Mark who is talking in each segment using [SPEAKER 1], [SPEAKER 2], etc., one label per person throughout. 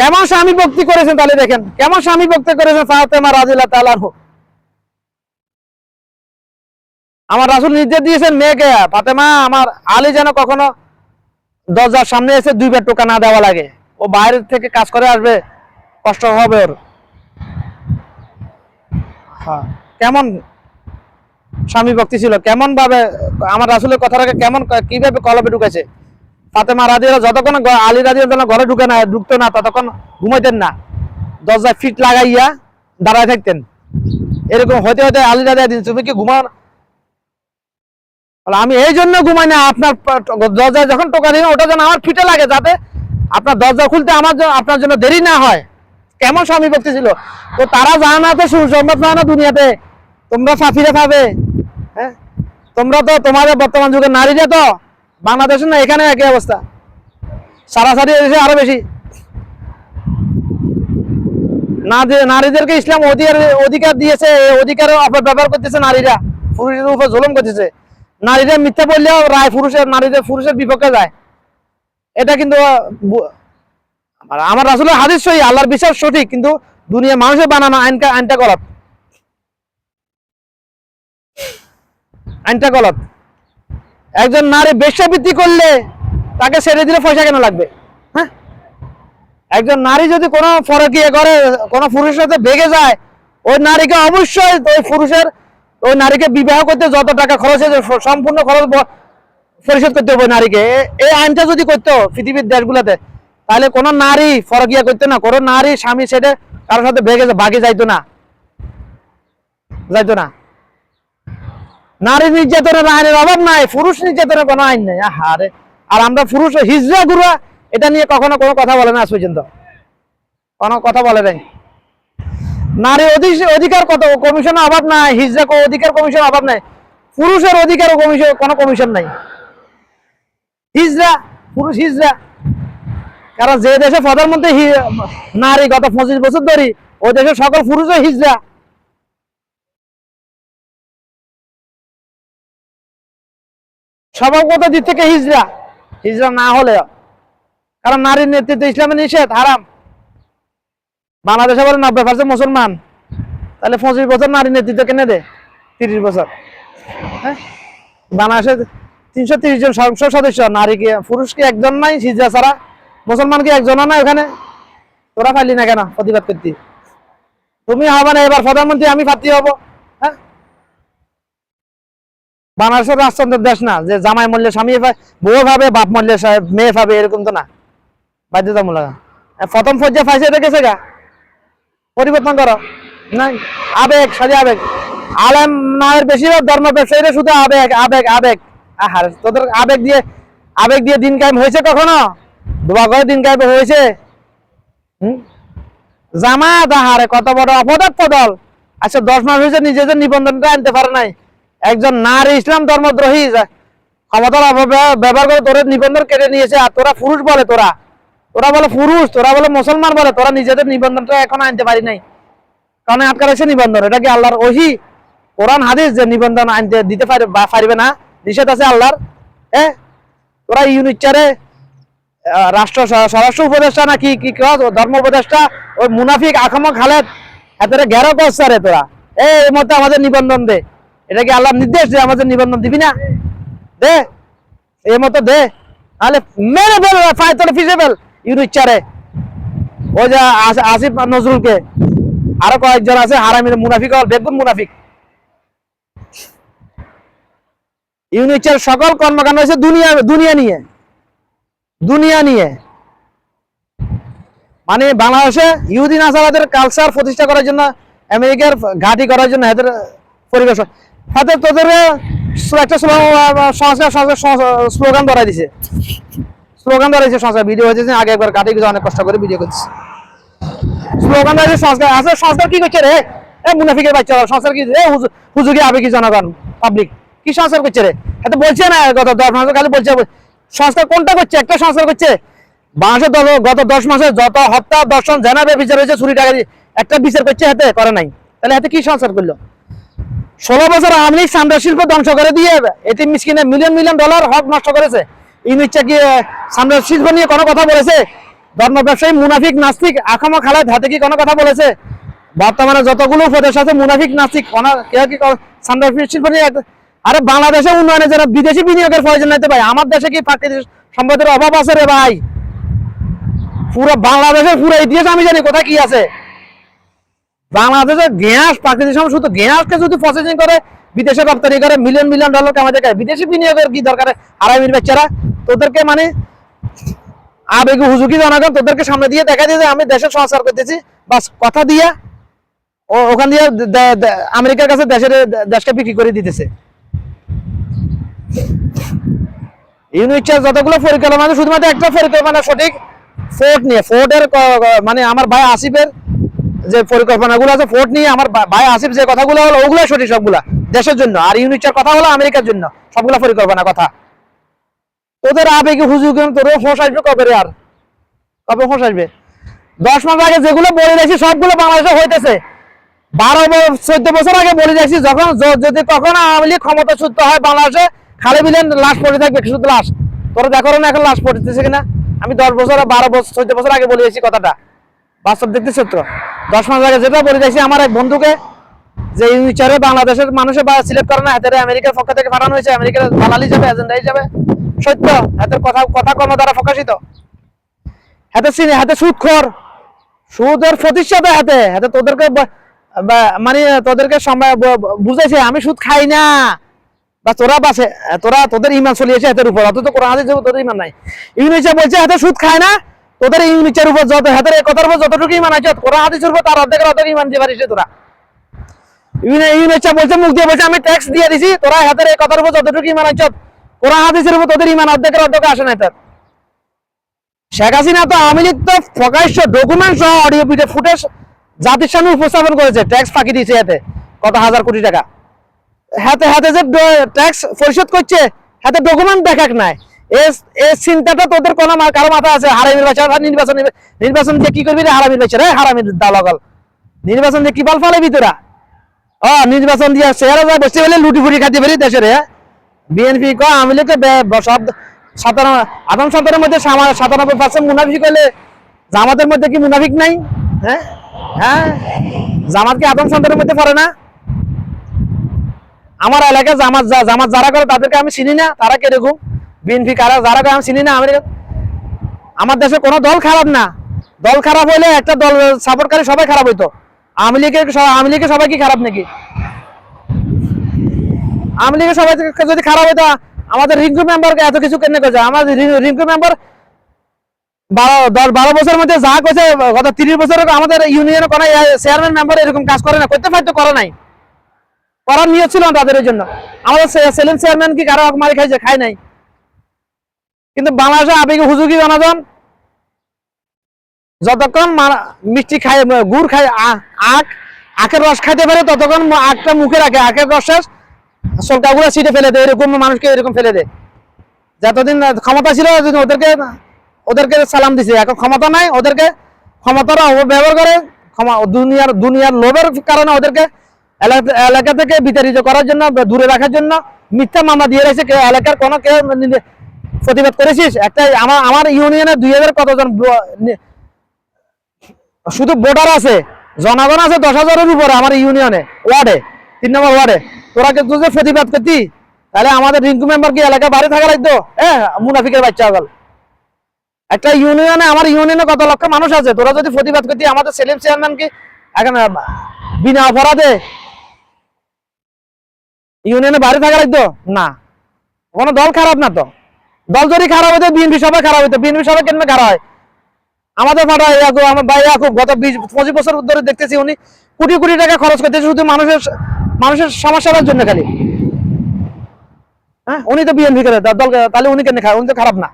[SPEAKER 1] কেমন স্বামী ভক্তি করেছেন তাহলে দেখেন, কেমন স্বামী ভক্তি করেছেন ফাতেমা রাদিয়াল্লাহু তাআলা আনহা। আমার রাসূল নির্দেশ দিয়েছেন মেয়েকে, ফাতেমা আমার আলী যেন কখনো দরজার সামনে এসে দুইবার টোকা না দেওয়া লাগে, ও বাইরে থেকে কাজ করে আসবে, কষ্ট হবে ওর। হ্যাঁ, কেমন স্বামী ভক্তি ছিল, কেমন ভাবে আমার রাসূলের কথাটাকে কেমন কিভাবে কলবে ঢুকেছে। ফাতেমা রাদিয়াল্লাহু যতক্ষণ আলী রাদিয়াল্লাহু ঘরে ঢুকতো না ততক্ষণ ঘুমাইতেন না, দরজায় ফিট লাগাইয়া দাঁড়ায় থাকতেন। এরকম হতে হতে আলী রাদিয়াল্লাহু দিন, তুমি কি ঘুমাও? আমি এই জন্য ঘুমাই না, আপনার দরজায় যখন টোকা দিন ওটা যেন আমার ফিটে লাগে, যাতে আপনার দরজা খুলতে আপনার জন্য দেরি না হয়। কেমন স্বামী ভক্তি ছিল। তো তারা জানে না, তো সুসংবাদ পায় না দুনিয়াতে, তোমরা সাফিরে পাবে। হ্যাঁ, তোমরা তো তোমাদের বর্তমান যুগের নারীরা তো বাংলাদেশে না, এখানে একই অবস্থা, সারাসারি এসে আরো বেশি। নারীদেরকে ইসলাম অধিকার দিয়েছে, অধিকারের অপব্যবহার করতেছে নারীরা, পুরুষের উপর জুলুম করতেছে। নারীরা মিথ্যা বললেও রায় পুরুষের বিপক্ষে যায়। এটা কিন্তু আমার রাসূলের হাদিস সহি, আল্লাহর বিশ্বাস সঠিক, কিন্তু দুনিয়া মানুষের বানানো আইনটা গলত, আইনটা গলত। একজন নারী বেশ্যাবৃত্তি করলে তাকে ছেড়ে দিলে পয়সা কেন লাগবে? হ্যাঁ, একজন নারী যদি কোনো ফরকিয়া করে, কোনো পুরুষের সাথে বেগে যায়, ওই নারীকে অবশ্যই ওই নারীকে বিবাহ করতে যত টাকা খরচ হয়েছে সম্পূর্ণ খরচ পরিশোধ করতে হবে নারীকে। এই আইনটা যদি করতো পৃথিবীর দেশগুলোতে, তাহলে কোনো নারী ফরকিয়া করতো না, কোনো নারী স্বামী ছেড়ে কারোর সাথে বাগে যাইতো না। নারী নির্যাতনের আইনের অভাব নাই, পুরুষ নির্যাতনের কোনো আইন নেই। আরে, আর আমরা পুরুষ হিজড়া গুরুয়া এটা নিয়ে কখনো কোনো কথা বলে না, আজ পর্যন্ত কোনো কথা বলে নাই। নারী অধিকার কত কমিশনের অভাব নাই, হিজড়া অধিকার কমিশনের অভাব নাই, পুরুষের অধিকার কোনো কমিশন নাই। পুরুষ হিজড়া, কারণ যে দেশে প্রধানমন্ত্রী নারী গত 25 বছর ধরে, ওই দেশের সকল পুরুষও হিজড়া। স্বভাবগত দিক থেকে হিজড়া না হলে, কারণ নারীর নেতৃত্ব ইসলামে নিষেধ, হারাম। বাংলাদেশে বলে 90% মুসলমান, তাহলে 25 বছর নারী নেতৃত্ব কেনে দে? 30 বছর। হ্যাঁ, বাংলাদেশে 330 জন সংসদ সদস্য, নারী কি পুরুষ কি একজন নাই? হিজড়া ছাড়া মুসলমান কি একজনও নাই ওখানে? তোরা পারলি না কেন প্রতিবাদ করতে? তুমি হবে না এবার প্রধানমন্ত্রী, আমি প্রার্থী হব। হ্যাঁ, বাংলাদেশের রাজতন্ত্রের দেশ না যে জামাই মূল্যে স্বামী বউ ভাবে, বাপ মূল্যে মেয়ে ভাবে, এরকম তো না, বাধ্যতামূলক। প্রথম পর্যায়ে ফাইসে রেখেছে গা, পরিবর্তন করো নাই। আবেগ, সাজি আবেগ। আলেম নায়ের বেশিরভাগ ধর্ম ব্যবসায়ীরা শুধু আবেগ আবেগ আবেগ। আহার, তোদের আবেগ দিয়ে দিন কায়েম হয়েছে কখনো? দোয়া করে দিন কায়েম হয়েছে? জামাত, আহারে কত বড় অপদার্থ দল। আচ্ছা, 10 মাস হয়েছে নিজেদের নিবন্ধনটা আনতে পারে নাই। একজন নারী ইসলাম ধর্মদ্রোহী ক্ষমতার ব্যবহার করে তোর নিবন্ধন কেটে নিয়েছে, আর তোরা পুরুষ বলে, তোরা বলে পুরুষ, তোরা বলে মুসলমান বলে, তোরা নিজেদের নিবন্ধনটা এখন আনতে পারি নাই, কারণ আটকা রয়েছে নিবন্ধন। এটা কি আল্লাহর ওহী, কোরআন হাদিস যে নিবন্ধন আনতে দিতে পারবে না, নিষেধ আছে আল্লাহর? তোরা ইউনিট চারে স্বরাষ্ট্র উপদেষ্টা না কি ধর্ম উপদেষ্টা, ওই মুনাফিক আখামক খালেদ এত ঘেরো করছে রে তোরা। এই মতো আমাদের নিবন্ধন দে, এটা কি আল্লাহর নির্দেশ যে আমাদের নিবন্ধন দিবি না? দে, এই মতো দে, তাহলে মেরে ফেল, তোরা ফিসে ফেল ইউনিট চারে। ওই যে আসিফ নজরুলকে, আরো কয়েকজন আছে হারামির মুনাফিক, বেগুন মুনাফিক। ইউনিট চার সকল কর্মকাণ্ড হয়েছে দুনিয়া নিয়ে, মানে বাংলাদেশে ইহুদি নাসারাদের কালচার প্রতিষ্ঠা করার জন্য, আমেরিকার ঘাঁটি করার জন্য এদের পরিবেশ, হাতে তোদের একটা স্লোগান ধরাই দিছে, সংস্কার ভিডিও হয়েছে আগে একবার ঘাঁটি অনেক কষ্ট করে ভিডিও করছে, স্লোগান ধরেছে সংস্কার আছে। সংস্কার কি করছে রে? মুনাফিকের বাচ্চা, সংস্কার কি? হুজুরি আবেগী জনগণ পাবলিক কি সংস্কার করছে রে? এত বলছে না গত 10 মাসে, খালি বলছে সংস্কার কোনটা করছে? একটা সংস্কার করছে। বাংলাদেশে গত 10 মাসে যত হত্যা, দর্শন, জেনাবে বিচার হয়েছে, চুরি টাকা দিয়ে একটা বিচার করছে, হাতে করে নাই। তাহলে হাতে কি সংস্কার করলো? 16 বছর আওয়ামী লীগ সামরিক শিল্প ধ্বংস করে দিয়ে এটি মিসকিনে $মিলিয়ন ডলার হক নষ্ট করেছে। ইউনিটটা কি সামরিক শিল্প নিয়ে কোনো কথা বলেছে? ধর্ম ব্যবসায়ী মুনাফিক নাস্তিক আখামা খালেদ হাতে কি কোনো কথা বলেছে? বর্তমানে যতগুলো উপদেশ আছে মুনাফিক নাস্তিক কেউ কি শিল্প নিয়ে আরে বাংলাদেশের উন্নয়নের জন্য বিদেশি বিনিয়োগের প্রয়োজন নাই তো ভাই। আমার দেশে কি প্রাকৃতিক সম্পদের অভাব আছে রে ভাই? পুরো বাংলাদেশের পুরো ইতিহাস আমি জানি কোথায় কি আছে। বাংলাদেশের গ্যাস প্রাকৃতিক সম্পদ, শুধু গ্যাসকে যদি প্রসেসিং করে বিদেশে রপ্তানি করে মিলিয়ন মিলিয়ন ডলার কামাতে যায়। বিদেশি বিনিয়োগের কি দরকার? আড়াইমির বাচ্চারা তোদেরকে মানে আবেগে হুজুকি জনগণ তোদেরকে সামনে দিয়ে দেখা দিয়ে যে আমি দেশের সংস্কার করতেছি, বাস কথা দিয়া ওখান দিয়ে আমেরিকার কাছে দেশকে বিক্রি করে দিতেছে। ইউনিট যতগুলো পরিকল্পনা আছে শুধুমাত্র একটা পরিকল্পনা সঠিক, ফোর্ট নিয়ে। ফোর্টের মানে আমার ভাই আসিফের যে পরিকল্পনাগুলো আছে ফোর্ট নিয়ে, আমার ভাই আসিফ যে কথাগুলো হলো ওগুলো সঠিক সবগুলা দেশের জন্য। আর ইউনিটের কথা হলো আমেরিকার জন্য সবগুলা পরিকল্পনা কথা। তোদের আবেগে হুজুগ তোরও ফোঁস আসবে কবে রে? আর কবে ফোঁস আসবে? 10 মাস আগে যেগুলো বলে রাখছি সবগুলো বাংলাদেশে হইতেছে। 12-14 বছর আগে বলে রাখছি যখন যদি কখনো আওয়ামী লীগ ক্ষমতাচ্যুত হয় বাংলাদেশে খালি বিলেন লাশ পড়ে থাকবে, শুধু লাশ। তোরা দেখো না এখন লাশ পড়তেছে কিনা? আমি 10 বছর 12 বছর 14 বছর আগে বলে রাখছি কথাটা, বাস্তব দেখতে সত্য। 10 মাস আগে যেটা বলে রাখছি আমার এক বন্ধুকে যে ইউনিচারে বাংলাদেশের মানুষের সিলেক্ট করে না, হাতের আমেরিকার পক্ষ থেকে পাঠানো হয়েছে, আমেরিকার দালাল হিসাবে এজেন্ডা হিসাবে। সত্য, হাতের কথা কর্ম দ্বারা প্রকাশিত। হাতে সুদখোর, সুদের প্রতিষ্ঠাতা হাতে হাতে তোদেরকে মানে তোদেরকে বুঝাইছে আমি সুদ খাই না, বা তোরা বাসে তোদের ইমান চলিয়েছে হাতের উপর, অথচ কোরআন হাদিস তোদের ইমান নাই। ইউনিচার বলছে হাতে সুদ খায় না, তোদের ইউনিচার উপর যত হাতের কথার উপর যতটুকু ইমান আছে কোরআন হাদিসের উপর তার অর্ধেকের অর্ধেক ইমান দিয়ে পারিস তোরা। ইউনিচার বলছে মুখ দিয়ে বলছে আমি ট্যাক্স দিয়ে দিছি, তোরা হাতের এই কথার উপর যতটুকু ইমান আছে কোরআন হাদিসের উপর তোদের ইমান অর্ধেকের অর্ধেক আসে না। তার শেখ হাসিনা তো আওয়ামী লীগ তো প্রকাশ্য ডকুমেন্ট সহ অডিও ভিডিও ফুটেজ জাতির সামনে উপস্থাপন করেছে, ট্যাক্স ফাঁকি দিয়েছে হাতে কত হাজার কোটি টাকা। হাতে হাতে যে ট্যাক্স পরিশোধ করছে হাতে ডকুমেন্ট দেখাক নাই। এই চিন্তাটা তোদের কোন কারো মাথা আছে? হারামির বাচ্চা নির্বাচন দিয়ে কি করবি রে? হারামির বাচ্চা রে, হারামির দালাল। নির্বাচন দিয়ে কি বাল ফালাবি তোরা? নির্বাচন দিয়ে চেহারা যায় বসতে পেলে লুটি ফুটি খাইতে পারি দেশের। বিএনপি আওয়ামী লীগকে সব 57 মধ্যে 97% মুনাফিক হলে জামাতের মধ্যে কি মুনাফিক নাই? হ্যাঁ হ্যাঁ, জামাত কি 57-এর মধ্যে পড়ে না? আমার এলাকায় জামাত যারা করে তাদেরকে আমি চিনি না, তারা কিরকম? বিএনপি কারা যারা করে আমি চিনি না। আমার দেশে কোনো দল খারাপ না, দল খারাপ হইলে একটা দল সাপোর্টকারী সবাই খারাপ হইতো। আওয়ামী লীগের সবাই কি খারাপ নাকি? আওয়ামী লীগের সবাই যদি খারাপ হইতো আমাদের রিঙ্কু মেম্বারকে এত কিছু কেন করছে? আমাদের রিঙ্কু মেম্বার 12 বছরের মধ্যে যা করছে গত 30 বছর আমাদের ইউনিয়নে কোনো চেয়ারম্যান মেম্বার এরকম কাজ করে না, করতে পারতো, করে নাই, করার নিয়ত ছিল না তাদের জন্য। আমাদের সেলিম চেয়ারম্যান কি কারো মারি খাইছে? খাই নাই। কিন্তু বাংলাদেশে আবেগে হুজুগি জনগণ যতক্ষণ মিষ্টি খায়, গুড় খায়, আখের রস খাইতে পারে ততক্ষণ আখটা মুখে রাখে, আখের রস শেষ সলকাগুলো ছিটে ফেলে দেয়। এরকম মানুষকে এরকম ফেলে দেয়। যতদিন ক্ষমতা ছিল ওদেরকে সালাম দিছে, এখন ক্ষমতা নাই, ওদেরকে ক্ষমতার ব্যবহার করে দুনিয়ার লোভের কারণে ওদেরকে এলাকা থেকে বিতাড়িত করার জন্য, দূরে রাখার জন্য মিথ্যা মামলা দিয়ে রয়েছে। এলাকার কোনো কেউ প্রতিবাদ করেছিস? একটা আমার ইউনিয়নে 2000 কতজন শুধু ভোটার আছে, জনগণ আছে 10,000-এর উপরে আমার ইউনিয়নে, ওয়ার্ডে 3 নম্বর ওয়ার্ডে। তোরা কিন্তু যে প্রতিবাদ করতি তাহলে আমাদের রিঙ্কু মেম্বার কি এলাকা বাইরে থাকা লাগতো? মুনাফিকের বাচ্চা গেল। একটা ইউনিয়নে, আমার ইউনিয়নে কত লক্ষ মানুষ আছে, তোরা যদি প্রতিবাদ করতি আমাদের সেলিম চেয়ারম্যান কি এখন বিনা অপরাধে ইউনিয়নে বাইরে থাকা লাগতো? না, কোনো দল খারাপ না তো। দল যদি খারাপ হইতো বিএনপি সবাই খারাপ হইতো। বিএনপি সবাই কেন খারাপ হয়? আমাদের পাড়া আমার ভাই ইয়াকুব গত 20-25 বছর ধরে দেখতেছি উনি কোটি কোটি টাকা খরচ করতেছে শুধু মানুষের সমস্যার জন্য খালি। হ্যাঁ, উনি তো বিএনপি করে দল, তাহলে উনি কেন খারাপ? উনি তো খারাপ না।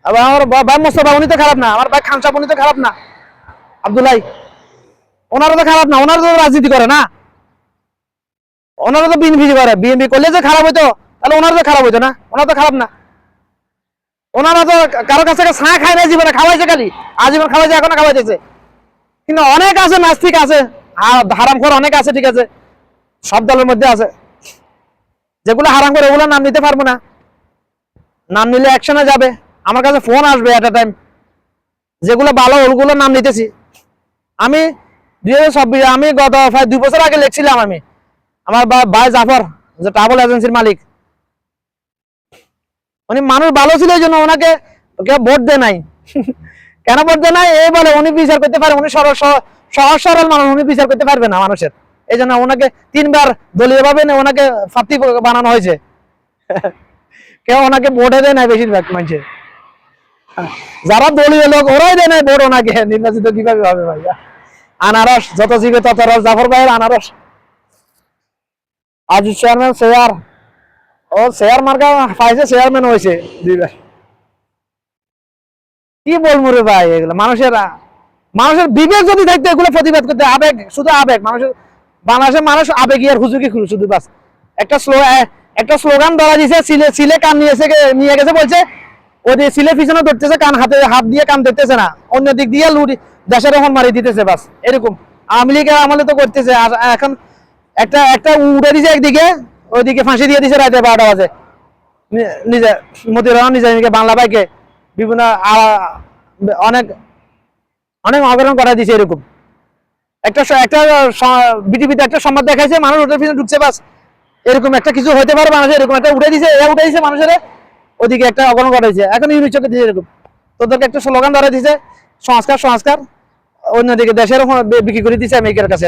[SPEAKER 1] আবার আমার ভাই মোস্তফা উনি তো খারাপ না, আমার ভাই খান সাহেব উনি তো খারাপ না, আব্দুল্লাহ ওনারা তো খারাপ না, ওনারা তো রাজনীতি করে না, ওনারা তো বিএনপি করে। বিএনপি করলে যে খারাপ হইতো তাহলে ওনারা তো খারাপ হইতো না, ওনারা তো খারাপ না। ওনারা তো কারো কাছে চা খায় না জীবনে, খাওয়াইছে খালি আজীবন খাওয়াইছে, এখনো খাওয়াইতেছে। কিন্তু অনেক আছে নাস্তিক আছে, হারামখোর অনেক আছে, ঠিক আছে, সব দলের মধ্যে আছে। যেগুলো হারাম করে ওগুলো নাম নিতে পারবো না, নাম নিলে অ্যাকশনে যাবে, আমার কাছে ফোন আসবে এট এ টাইম। যেগুলো ভালো ওগুলোর নাম নিতেছি। আমি 2026 আমি গত প্রায় 2 বছর আগে লিখছিলাম, আমি আমার ভাই জাফর যে ট্রাভেল এজেন্সির মালিক, উনি মানুষ ভালো ছিল এই জন্য ওনাকে কেউ ভোট দেয় নাই। কেন ভোট দেয় নাই? এই বলে উনি বিচার করতে পারে, উনি সহজ সরল মানুষ, উনি বিচার করতে পারবে না মানুষের, এই জন্য ওনাকে 3বার দলীয় ভাবে ওনাকে প্রার্থী বানানো হয়েছে। কেউ ওনাকে ভোটে দেয় নাই বেশিরভাগ মানুষের, যারা দলীয় লোক ওরাই দেয় নাই ভোট ওনাকে, নির্বাচিত কিভাবে হবে ভাই? আনারস যত জিবে তত রস, জাফর ভাইয়ের আনারস। আজ চেয়ারম্যান শেয়ার, ও শেয়ার মার্কা পাইছে, চেয়ারম্যান হয়েছে 2বার। কি বলবো রে ভাই, এগুলো মানুষের বিবেক যদি থাকতো এগুলো প্রতিবাদ করতে, আবেগ, শুধু আবেগ, বাংলাদেশের মানুষ আবেগী আর হুজুকি শুধু বাস। একটা স্লোগান ধরা দিয়েছে, সিলে কান নিয়ে গেছে বলছে, ওদের সিলে পিছনে ধরতেছে, কান হাত দিয়ে কান ধরতেছে না, অন্য দিক দিয়ে লুট দেশের এখন মারি দিতেছে বাস। এরকম আওয়ামী লীগের আমলে তো করতেছে। আর এখন একটা উঠে দিছে একদিকে, ওইদিকে ফাঁসি দিয়ে দিছে রাতে 12টা বাজে। নিজে মতিউর রহমান নিজে বাংলা ভাইকে বিভিন্ন অনেক অনেক অগ্রহণ করা দিয়েছে। এরকম একটা বিটিভিতে একটা সংবাদ দেখাইছে, মানুষ ওটার পিছনে ঢুকছে বাস। এরকম একটা কিছু হইতে পারে মানুষের, এরকম একটা উঠে দিছে মানুষের, ওদিকে একটা অগ্রহণ করা হয়েছে। এখন ইউনিট চোখে দিয়েছে এরকম, তোদেরকে একটা স্লোগান ধরে দিছে, সংস্কার, অন্যদিকে দেশের বিক্রি করে দিচ্ছে আমেরিকার কাছে।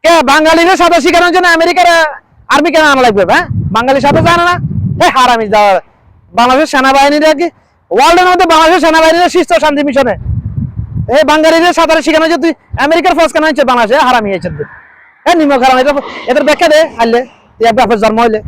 [SPEAKER 1] কে বাঙালিদের সাথে শিখানোর জন্য আমেরিকার আর্মি কেন আনা লাগবে? হ্যাঁ, বাঙালির সাথে জানে না? হারামি যাওয়ার বাংলাদেশের সেনাবাহিনীরা কি ওয়ার্ল্ডের মধ্যে বাংলাদেশের সেনাবাহিনীরা শীর্ষ শান্তি মিশনে, এই বাঙালিদের সাঁতারে শিখানো যে তুই আমেরিকার ফৌজ কেন হচ্ছে বাংলাদেশে? হারামি হয়েছে নিমক হারাম। এদের ব্যাখ্যা দে, হারলে তুই এক বাপের জন্ম হইলে